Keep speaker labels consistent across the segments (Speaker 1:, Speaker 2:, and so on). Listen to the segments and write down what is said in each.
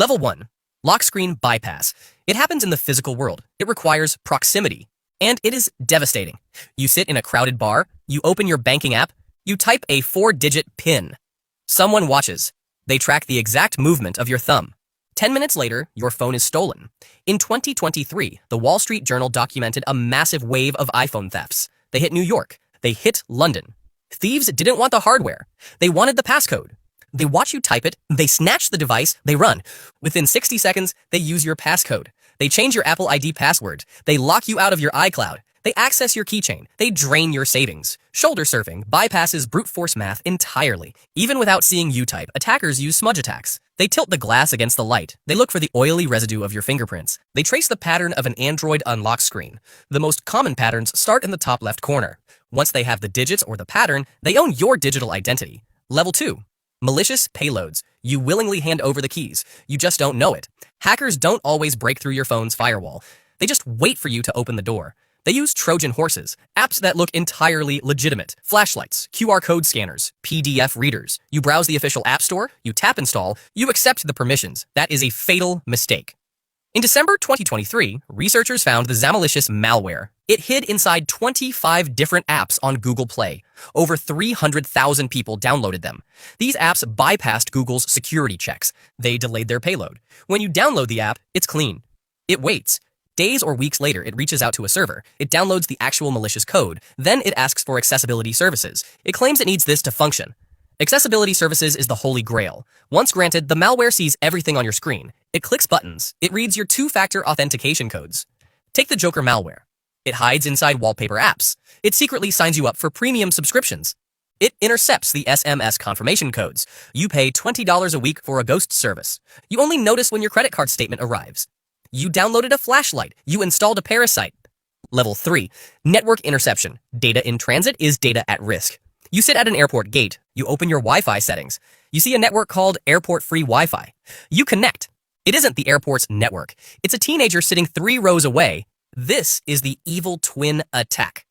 Speaker 1: Level 1. Lock screen bypass. It happens in the physical world. It requires proximity. And it is devastating. You sit in a crowded bar, you open your banking app, you type a 4-digit PIN. Someone watches. They track the exact movement of your thumb. 10 minutes later, your phone is stolen. In 2023, the Wall Street Journal documented a massive wave of iPhone thefts. They hit New York. They hit London. Thieves didn't want the hardware. They wanted the passcode. They watch you type it, they snatch the device, they run. Within 60 seconds, they use your passcode. They change your Apple ID password. They lock you out of your iCloud. They access your keychain. They drain your savings. Shoulder surfing bypasses brute force math entirely. Even without seeing you type, attackers use smudge attacks. They tilt the glass against the light. They look for the oily residue of your fingerprints. They trace the pattern of an Android unlock screen. The most common patterns start in the top left corner. Once they have the digits or the pattern, they own your digital identity. Level 2. Malicious payloads. You willingly hand over the keys. You just don't know it. Hackers don't always break through your phone's firewall. They just wait for you to open the door. They use Trojan horses, apps that look entirely legitimate, flashlights, QR code scanners, PDF readers. You browse the official app store, you tap install, you accept the permissions. That is a fatal mistake. In December 2023, researchers found the Zamalicious malware. It hid inside 25 different apps on Google Play. Over 300,000 people downloaded them. These apps bypassed Google's security checks. They delayed their payload. When you download the app, it's clean. It waits. Days or weeks later, it reaches out to a server. It downloads the actual malicious code. Then it asks for accessibility services. It claims it needs this to function. Accessibility services is the holy grail. Once granted, the malware sees everything on your screen. It clicks buttons. It reads your two-factor authentication codes. Take the Joker malware. It hides inside wallpaper apps. It secretly signs you up for premium subscriptions. It intercepts the SMS confirmation codes. You pay $20 a week for a ghost service. You only notice when your credit card statement arrives. You downloaded a flashlight. You installed a parasite. Level 3. Network interception. Data in transit is data at risk. You sit at an airport gate. You open your Wi-Fi settings. You see a network called Airport Free Wi-Fi. You connect. It isn't the airport's network. It's a teenager sitting 3 rows away. This is the evil twin attack.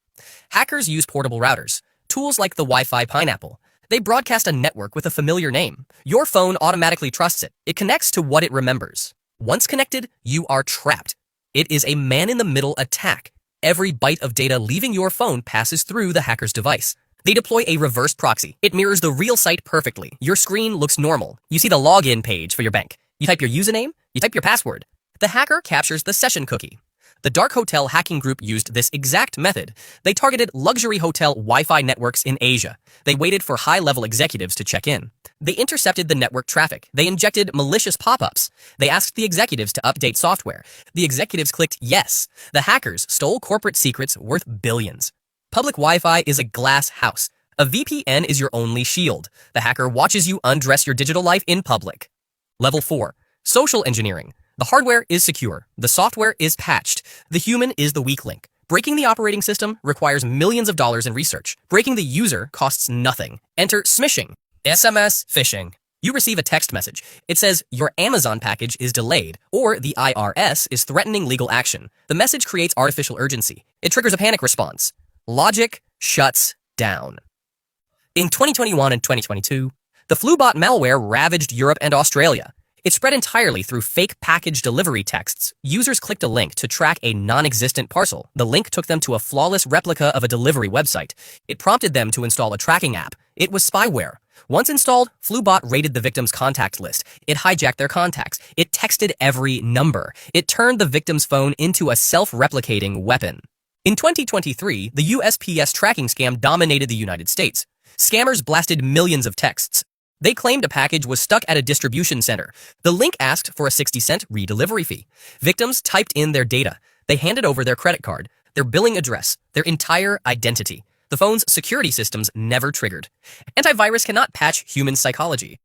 Speaker 1: Hackers use portable routers, tools like the Wi-Fi Pineapple. They broadcast a network with a familiar name. Your phone automatically trusts it. It connects to what it remembers. Once connected, you are trapped. It is a man-in-the-middle attack. Every byte of data leaving your phone passes through the hacker's device. They deploy a reverse proxy. It mirrors the real site perfectly. Your screen looks normal. You see the login page for your bank. You type your username. You type your password. The hacker captures the session cookie. The Dark Hotel hacking group used this exact method. They targeted luxury hotel Wi-Fi networks in Asia. They waited for high-level executives to check in. They intercepted the network traffic. They injected malicious pop-ups. They asked the executives to update software. The executives clicked yes. The hackers stole corporate secrets worth billions. Public Wi-Fi is a glass house. A VPN is your only shield. The hacker watches you undress your digital life in public. Level 4. Social engineering. The hardware is secure. The software is patched. The human is the weak link. Breaking the operating system requires millions of dollars in research. Breaking the user costs nothing. Enter smishing. SMS phishing. You receive a text message. It says your Amazon package is delayed, or the IRS is threatening legal action. The message creates artificial urgency. It triggers a panic response. Logic shuts down. In 2021 and 2022, the Flubot malware ravaged Europe and Australia. It spread entirely through fake package delivery texts. Users clicked a link to track a non-existent parcel. The link took them to a flawless replica of a delivery website. It prompted them to install a tracking app. It was spyware. Once installed, Flubot raided the victim's contact list. It hijacked their contacts. It texted every number. It turned the victim's phone into a self-replicating weapon. In 2023, the USPS tracking scam dominated the United States. Scammers blasted millions of texts. They claimed a package was stuck at a distribution center. The link asked for a 60-cent redelivery fee. Victims typed in their data. They handed over their credit card, their billing address, their entire identity. The phone's security systems never triggered. Antivirus cannot patch human psychology.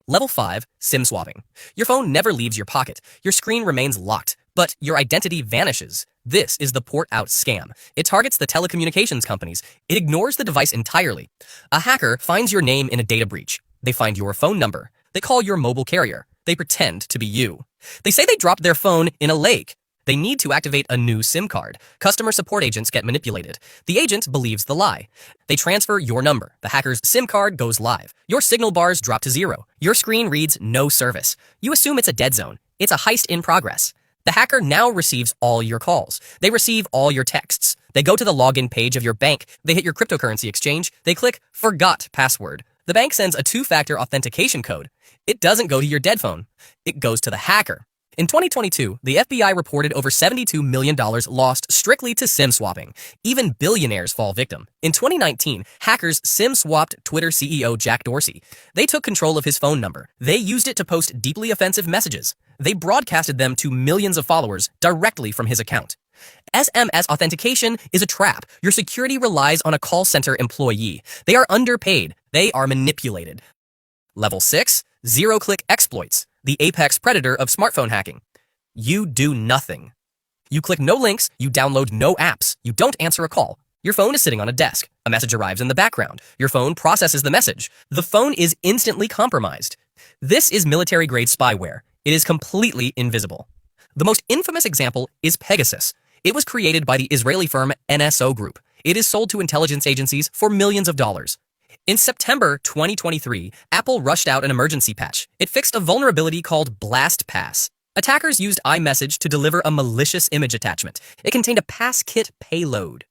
Speaker 1: Level 5. SIM swapping. Your phone never leaves your pocket. Your screen remains locked, but your identity vanishes. This is the port-out scam. It targets the telecommunications companies. It ignores the device entirely. A hacker finds your name in a data breach. They find your phone number. They call your mobile carrier. They pretend to be you. They say they dropped their phone in a lake. They need to activate a new SIM card. Customer support agents get manipulated. The agent believes the lie. They transfer your number. The hacker's SIM card goes live. Your signal bars drop to 0. Your screen reads no service. You assume it's a dead zone. It's a heist in progress. The hacker now receives all your calls. They receive all your texts. They go to the login page of your bank. They hit your cryptocurrency exchange. They click Forgot Password. The bank sends a 2-factor authentication code. It doesn't go to your dead phone. It goes to the hacker. In 2022, the FBI reported over $72 million lost strictly to SIM swapping. Even billionaires fall victim. In 2019, hackers SIM swapped Twitter CEO Jack Dorsey. They took control of his phone number. They used it to post deeply offensive messages. They broadcasted them to millions of followers directly from his account. SMS authentication is a trap. Your security relies on a call center employee. They are underpaid. They are manipulated. Level 6, zero-click exploits. The apex predator of smartphone hacking. You do nothing. You click no links, you download no apps, you don't answer a call. Your phone is sitting on a desk. A message arrives in the background. Your phone processes the message. The phone is instantly compromised. This is military-grade spyware. It is completely invisible. The most infamous example is Pegasus. It was created by the Israeli firm NSO Group. It is sold to intelligence agencies for millions of dollars. In September 2023, Apple rushed out an emergency patch. It fixed a vulnerability called BlastPass. Attackers used iMessage to deliver a malicious image attachment. It contained a passkit payload.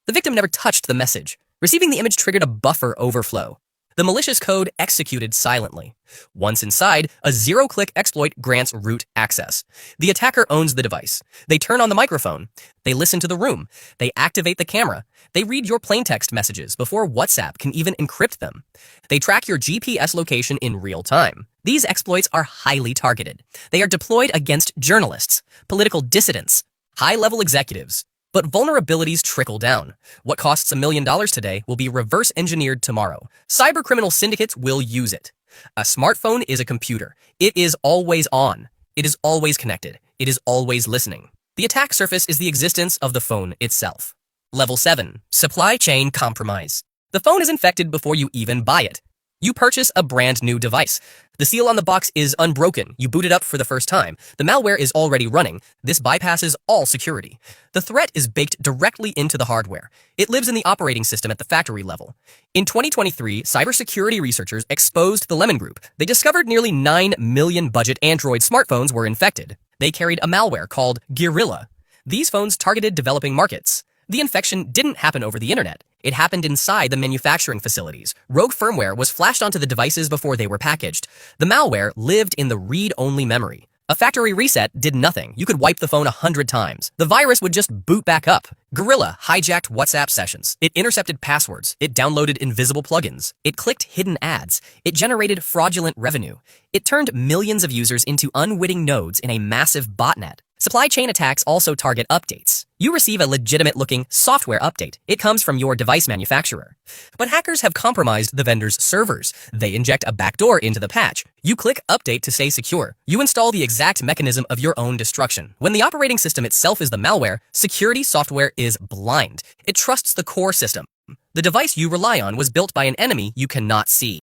Speaker 1: The victim never touched the message. Receiving the image triggered a buffer overflow. The malicious code executed silently. Once inside, a zero-click exploit grants root access. The attacker owns the device. They turn on the microphone. They listen to the room. They activate the camera. They read your plaintext messages before WhatsApp can even encrypt them. They track your GPS location in real time. These exploits are highly targeted. They are deployed against journalists, political dissidents, high-level executives. But vulnerabilities trickle down. What costs $1 million today will be reverse engineered tomorrow. Cybercriminal syndicates will use it. A smartphone is a computer. It is always on. It is always connected. It is always listening. The attack surface is the existence of the phone itself. Level 7. Supply chain compromise. The phone is infected before you even buy it. You purchase a brand new device. The seal on the box is unbroken. You boot it up for the first time. The malware is already running. This bypasses all security. The threat is baked directly into the hardware. It lives in the operating system at the factory level. In 2023, cybersecurity researchers exposed the Lemon Group. They discovered nearly 9 million budget Android smartphones were infected. They carried a malware called Guerrilla. These phones targeted developing markets. The infection didn't happen over the internet. It happened inside the manufacturing facilities. Rogue firmware was flashed onto the devices before they were packaged. The malware lived in the read-only memory. A factory reset did nothing. You could wipe the phone 100 times. The virus would just boot back up. Guerrilla hijacked WhatsApp sessions. It intercepted passwords. It downloaded invisible plugins. It clicked hidden ads. It generated fraudulent revenue. It turned millions of users into unwitting nodes in a massive botnet. Supply chain attacks also target updates. You receive a legitimate-looking software update. It comes from your device manufacturer. But hackers have compromised the vendor's servers. They inject a backdoor into the patch. You click Update to stay secure. You install the exact mechanism of your own destruction. When the operating system itself is the malware, security software is blind. It trusts the core system. The device you rely on was built by an enemy you cannot see.